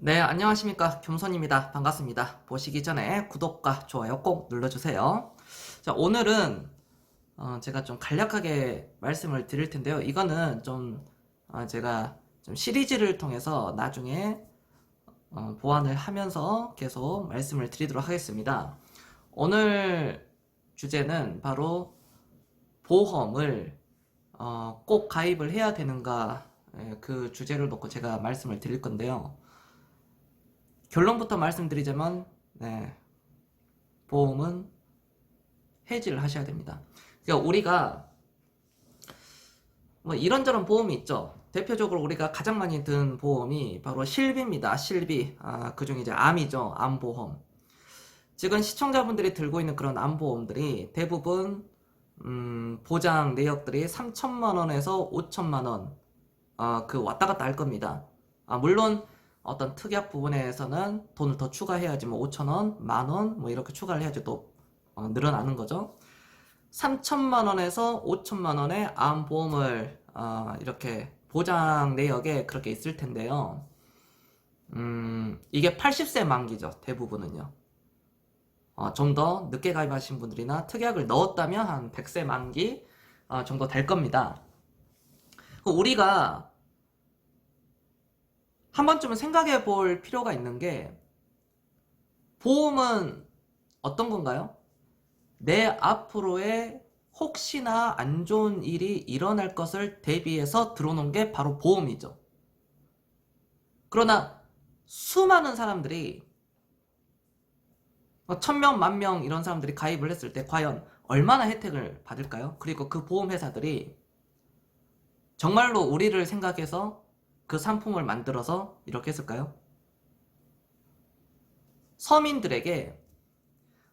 네, 안녕하십니까. 겸손입니다. 반갑습니다. 보시기 전에 구독과 좋아요 꼭 눌러주세요. 자, 오늘은 제가 좀 간략하게 말씀을 드릴 텐데요. 이거는 좀 제가 좀 시리즈를 통해서 나중에 보완을 하면서 계속 말씀을 드리도록 하겠습니다. 오늘 주제는 바로 보험을 꼭 가입을 해야 되는가, 그 주제를 놓고 제가 말씀을 드릴 건데요. 결론부터 말씀드리자면, 네, 보험은 해지를 하셔야 됩니다. 그러니까 우리가 뭐 이런저런 보험이 있죠. 대표적으로 우리가 가장 많이 든 보험이 바로 실비입니다. 실비. 그중에 이제 암이죠. 암보험. 지금 시청자분들이 들고 있는 그런 암보험들이 대부분 보장 내역들이 3천만 원에서 5천만 원, 그 왔다 갔다 할 겁니다. 물론 어떤 특약 부분에서는 돈을 더 추가해야지, 뭐 5천원, 만원 뭐 이렇게 추가를 해야지 또 늘어나는 거죠. 3천만 원에서 5천만 원의 암보험을 이렇게 보장 내역에 그렇게 있을 텐데요. 이게 80세 만기죠. 대부분은요. 좀 더 늦게 가입하신 분들이나 특약을 넣었다면 한 100세 만기 정도 될 겁니다. 우리가 한 번쯤은 생각해 볼 필요가 있는 게, 보험은 어떤 건가요? 내 앞으로의 혹시나 안 좋은 일이 일어날 것을 대비해서 들어놓은 게 바로 보험이죠. 그러나 수많은 사람들이 1000명, 10,000명 이런 사람들이 가입을 했을 때 과연 얼마나 혜택을 받을까요? 그리고 그 보험회사들이 정말로 우리를 생각해서 그 상품을 만들어서 이렇게 했을까요? 서민들에게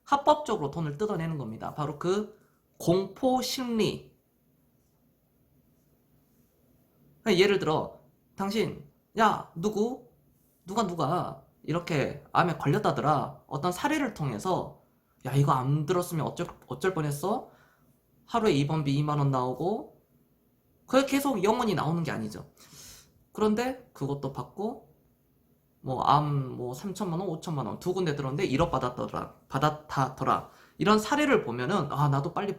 합법적으로 돈을 뜯어내는 겁니다. 바로 그 공포 심리. 예를 들어, 당신, 야, 누가 이렇게 암에 걸렸다더라. 어떤 사례를 통해서, 야, 이거 암 들었으면 어쩔 뻔했어? 하루에 입원비 2만 원 나오고, 그게 계속 영원히 나오는 게 아니죠. 그런데 그것도 받고, 뭐 3천만 원, 5천만 원 두 군데 들었는데 1억 받았다더라. 이런 사례를 보면은, 나도 빨리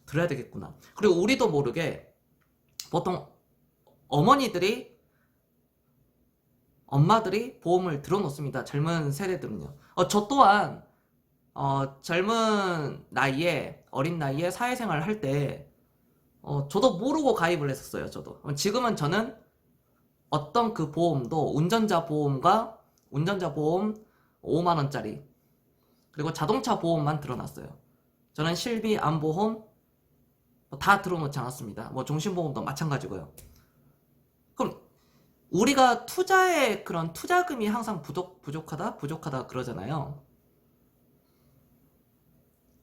들어야 되겠구나. 그리고 우리도 모르게 보통 엄마들이 보험을 들어놓습니다. 젊은 세대들은요. 저 또한 젊은 나이에, 어린 나이에 사회생활을 할 때 저도 모르고 가입을 했었어요. 저도. 지금은 저는 어떤 그 보험도 운전자 보험 5만원짜리, 그리고 자동차 보험만 들어놨어요. 저는 실비, 암보험 다 들어놓지 않았습니다. 뭐 종신보험도 마찬가지고요. 그럼 우리가 투자의 그런 투자금이 항상 부족하다 그러잖아요.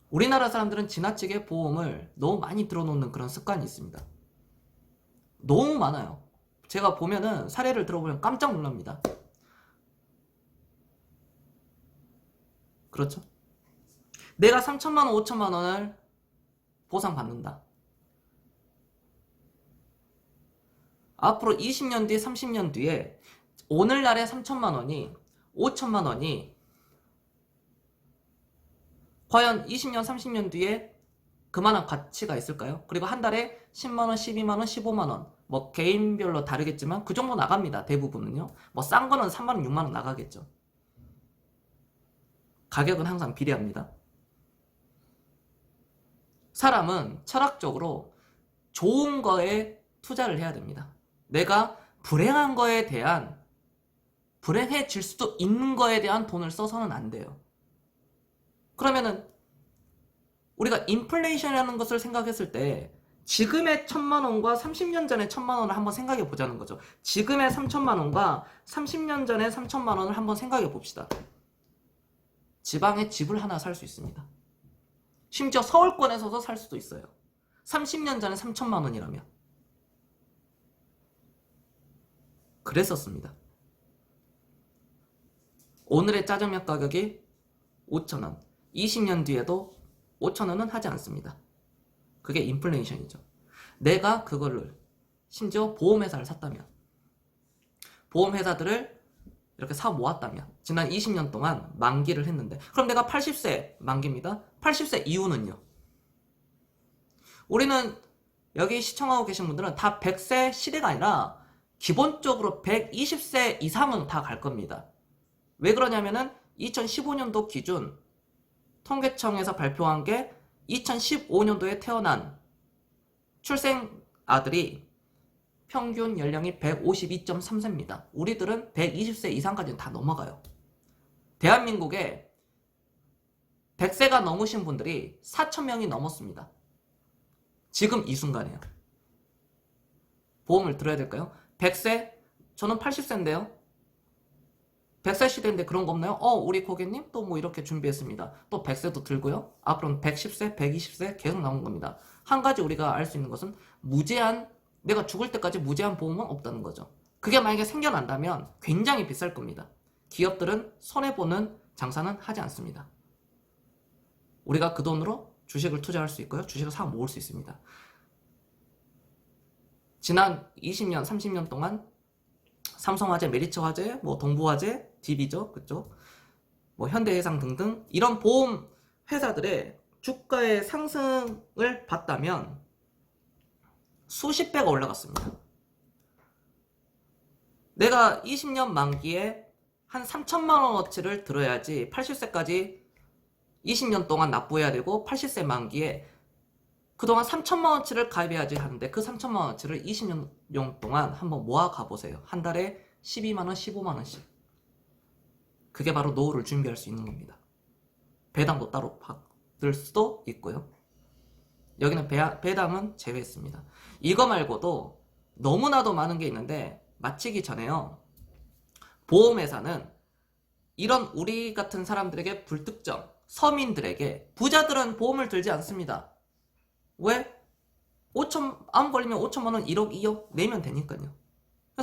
우리나라 사람들은 지나치게 보험을 너무 많이 들어놓는 그런 습관이 있습니다. 너무 많아요. 제가 보면은, 사례를 들어보면 깜짝 놀랍니다. 그렇죠? 내가 3천만 원, 5천만 원을 보상받는다. 앞으로 20년 뒤, 30년 뒤에 오늘날의 3천만 원이, 5천만 원이 과연 20년, 30년 뒤에 그만한 가치가 있을까요? 그리고 한 달에 10만 원, 12만 원, 15만 원, 뭐 개인별로 다르겠지만 그 정도 나갑니다. 대부분은요. 뭐 싼 거는 3만 원, 6만 원 나가겠죠. 가격은 항상 비례합니다. 사람은 철학적으로 좋은 거에 투자를 해야 됩니다. 내가 불행한 거에 대한, 불행해질 수도 있는 거에 대한 돈을 써서는 안 돼요. 그러면은 우리가 인플레이션이라는 것을 생각했을 때, 지금의 1천만 원과 30년 전의 1천만 원을 한번 생각해 보자는 거죠. 지금의 3천만 원과 30년 전의 3천만 원을 한번 생각해 봅시다. 지방에 집을 하나 살 수 있습니다. 심지어 서울권에서도 살 수도 있어요. 30년 전에 3천만 원이라면. 그랬었습니다. 오늘의 짜장면 가격이 5천원. 20년 뒤에도 5천원은 하지 않습니다. 그게 인플레이션이죠. 내가 그거를 심지어 보험회사를 샀다면, 보험회사들을 이렇게 사 모았다면 지난 20년 동안 만기를 했는데 그럼 내가 80세 만기입니다. 80세 이후는요? 우리는 여기 시청하고 계신 분들은 다 100세 시대가 아니라 기본적으로 120세 이상은 다 갈 겁니다. 왜 그러냐면은 2015년도 기준 통계청에서 발표한 게 2015년도에 태어난 출생 아들이 평균 연령이 152.3세입니다. 우리들은 120세 이상까지는 다 넘어가요. 대한민국에 100세가 넘으신 분들이 4,000명이 넘었습니다. 지금 이 순간이에요. 보험을 들어야 될까요? 100세? 저는 80세인데요. 100세 시대인데 그런 거 없나요? 우리 고객님 또 뭐 이렇게 준비했습니다. 또 100세도 들고요. 앞으로는 110세, 120세 계속 나온 겁니다. 한 가지 우리가 알 수 있는 것은 무제한, 내가 죽을 때까지 무제한 보험은 없다는 거죠. 그게 만약에 생겨난다면 굉장히 비쌀 겁니다. 기업들은 손해보는 장사는 하지 않습니다. 우리가 그 돈으로 주식을 투자할 수 있고요. 주식을 사 모을 수 있습니다. 지난 20년, 30년 동안 삼성화재, 메리츠화재, 뭐 동부화재, DB죠, 그죠? 뭐 현대해상 등등 이런 보험 회사들의 주가의 상승을 봤다면 수십 배가 올라갔습니다. 내가 20년 만기에 한 3천만 원어치를 들어야지 80세까지 20년 동안 납부해야 되고 80세 만기에 그동안 3천만 원치를 가입해야지 하는데 그 3천만 원치를 20년 동안 한번 모아 가보세요. 한 달에 12만 원, 15만 원씩. 그게 바로 노후를 준비할 수 있는 겁니다. 배당도 따로 받을 수도 있고요. 여기는 배당은 제외했습니다. 이거 말고도 너무나도 많은 게 있는데 마치기 전에요. 보험회사는 이런 우리 같은 사람들에게 불특정, 서민들에게 부자들은 보험을 들지 않습니다. 왜? 암 걸리면 5천만 원, 1억, 2억 내면 되니까요.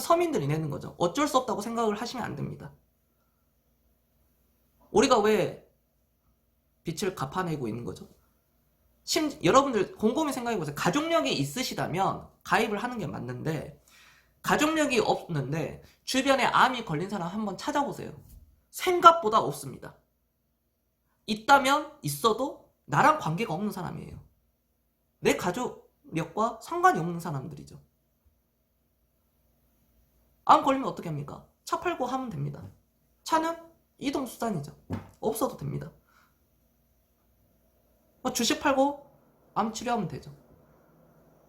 서민들이 내는 거죠. 어쩔 수 없다고 생각을 하시면 안 됩니다. 우리가 왜 빚을 갚아내고 있는 거죠? 여러분들 곰곰이 생각해보세요. 가족력이 있으시다면 가입을 하는 게 맞는데 가족력이 없는데 주변에 암이 걸린 사람 한번 찾아보세요. 생각보다 없습니다. 있다면 있어도 나랑 관계가 없는 사람이에요. 내 가족력과 상관이 없는 사람들이죠. 암 걸리면 어떻게 합니까? 차 팔고 하면 됩니다. 차는 이동수단이죠. 없어도 됩니다. 주식 팔고 암 치료하면 되죠.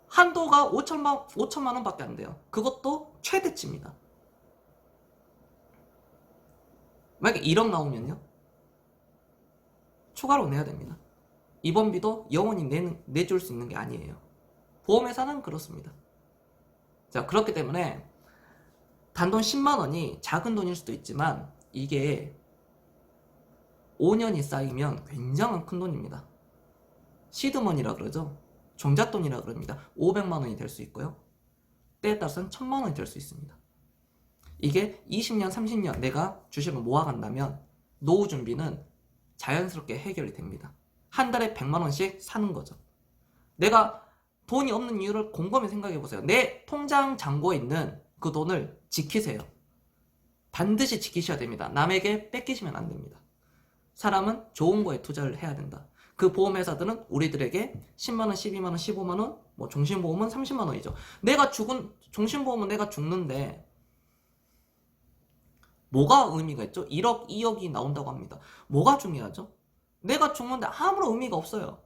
한도가 5천만 원밖에 안 돼요. 그것도 최대치입니다. 만약에 1억 나오면요? 추가로 내야 됩니다. 입원비도 영원히 내줄 수 있는 게 아니에요. 보험회사는 그렇습니다. 자, 그렇기 때문에 단돈 10만 원이 작은 돈일 수도 있지만 이게 5년이 쌓이면 굉장한 큰 돈입니다. 시드머니라 그러죠. 종잣돈이라 그럽니다. 500만 원이 될 수 있고요. 때에 따라서는 1000만 원이 될 수 있습니다. 이게 20년, 30년 내가 주식을 모아간다면 노후 준비는 자연스럽게 해결이 됩니다. 한 달에 100만 원씩 사는 거죠. 내가 돈이 없는 이유를 곰곰이 생각해 보세요. 내 통장 잔고에 있는 그 돈을 지키세요. 반드시 지키셔야 됩니다. 남에게 뺏기시면 안 됩니다. 사람은 좋은 거에 투자를 해야 된다. 그 보험회사들은 우리들에게 10만원, 12만원, 15만원, 뭐 종신보험은 30만원이죠. 종신보험은 내가 죽는데 뭐가 의미가 있죠? 1억, 2억이 나온다고 합니다. 뭐가 중요하죠? 내가 죽는데 아무런 의미가 없어요.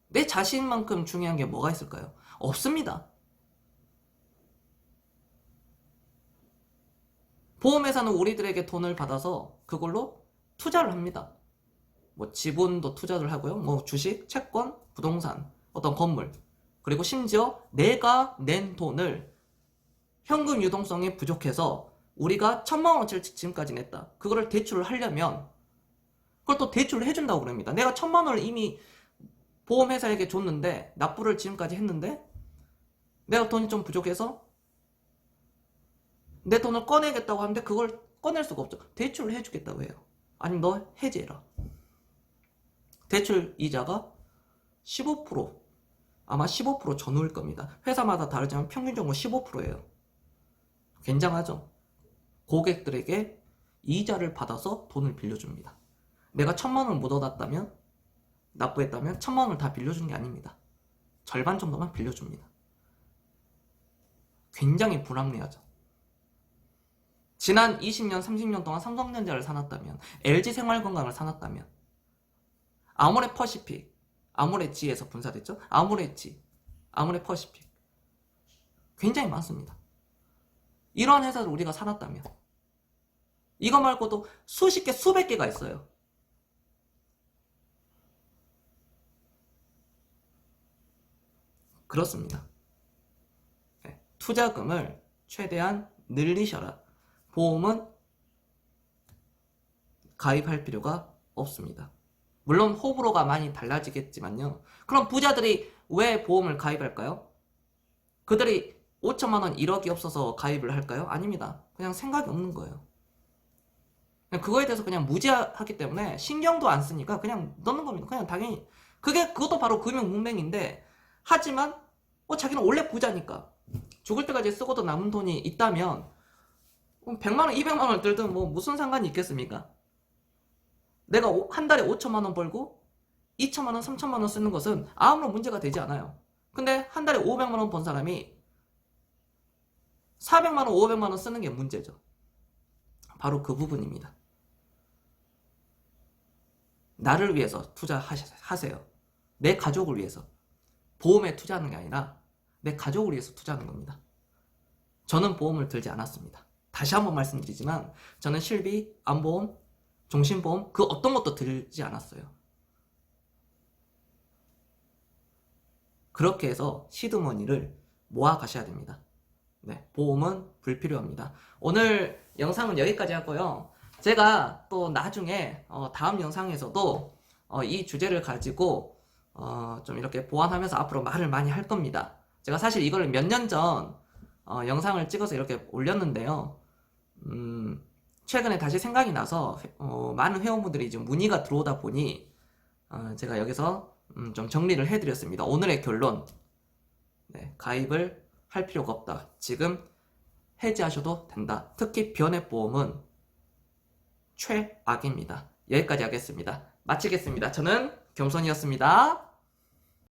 내 자신만큼 중요한 게 뭐가 있을까요? 없습니다. 보험회사는 우리들에게 돈을 받아서 그걸로 투자를 합니다. 뭐 지분도 투자를 하고요. 뭐 주식, 채권, 부동산, 어떤 건물. 그리고 심지어 내가 낸 돈을 현금 유동성이 부족해서 우리가 1000만 원어치를 지금까지 냈다. 그거를 대출을 하려면 그걸 또 대출을 해준다고 그럽니다. 내가 1000만 원을 이미 보험회사에게 줬는데 납부를 지금까지 했는데 내가 돈이 좀 부족해서 내 돈을 꺼내겠다고 하는데 그걸 꺼낼 수가 없죠. 대출을 해주겠다고 해요. 아니면 너 해지해라. 대출 이자가 15%, 아마 15% 전후일 겁니다. 회사마다 다르지만 평균적으로 15%예요. 굉장하죠. 고객들에게 이자를 받아서 돈을 빌려줍니다. 내가 1,000만 원을 못 얻었다면, 납부했다면 1,000만 원을 다 빌려주는 게 아닙니다. 절반 정도만 빌려줍니다. 굉장히 불합리하죠. 지난 20년, 30년 동안 삼성전자를 사놨다면, LG생활건강을 사놨다면, 아모레퍼시픽, 아모레지에서 분사됐죠? 아모레지, 아모레퍼시픽. 굉장히 많습니다. 이러한 회사를 우리가 사놨다면, 이거 말고도 수십 개, 수백 개가 있어요. 그렇습니다. 네, 투자금을 최대한 늘리셔라. 보험은 가입할 필요가 없습니다. 물론 호불호가 많이 달라지겠지만요. 그럼 부자들이 왜 보험을 가입할까요? 그들이 5천만 원, 1억이 없어서 가입을 할까요? 아닙니다. 그냥 생각이 없는 거예요. 그냥 그거에 대해서 그냥 무지하기 때문에 신경도 안 쓰니까 그냥 넣는 겁니다. 그냥 당연히 그것도 바로 금융 문맹인데, 하지만 자기는 원래 부자니까 죽을 때까지 쓰고도 남은 돈이 있다면 100만 원, 200만 원을 들든 뭐 무슨 상관이 있겠습니까? 내가 한 달에 5천만 원 벌고 2천만 원, 3천만 원 쓰는 것은 아무런 문제가 되지 않아요. 근데 한 달에 500만 원 번 사람이 400만 원, 500만 원 쓰는 게 문제죠. 바로 그 부분입니다. 나를 위해서 투자하세요. 내 가족을 위해서. 보험에 투자하는 게 아니라 내 가족을 위해서 투자하는 겁니다. 저는 보험을 들지 않았습니다. 다시 한번 말씀드리지만 저는 실비, 안보험, 종신보험 그 어떤 것도 들지 않았어요. 그렇게 해서 시드머니를 모아 가셔야 됩니다. 네, 보험은 불필요합니다. 오늘 영상은 여기까지 하고요. 제가 또 나중에 다음 영상에서도 이 주제를 가지고 좀 이렇게 보완하면서 앞으로 말을 많이 할 겁니다. 제가 사실 이걸 몇 년 전 영상을 찍어서 이렇게 올렸는데요. 최근에 다시 생각이 나서 많은 회원분들이 좀 문의가 들어오다 보니 제가 여기서 좀 정리를 해드렸습니다. 오늘의 결론, 네, 가입을 할 필요가 없다. 지금 해지하셔도 된다. 특히 변액보험은 최악입니다. 여기까지 하겠습니다. 마치겠습니다. 저는 겸손이었습니다.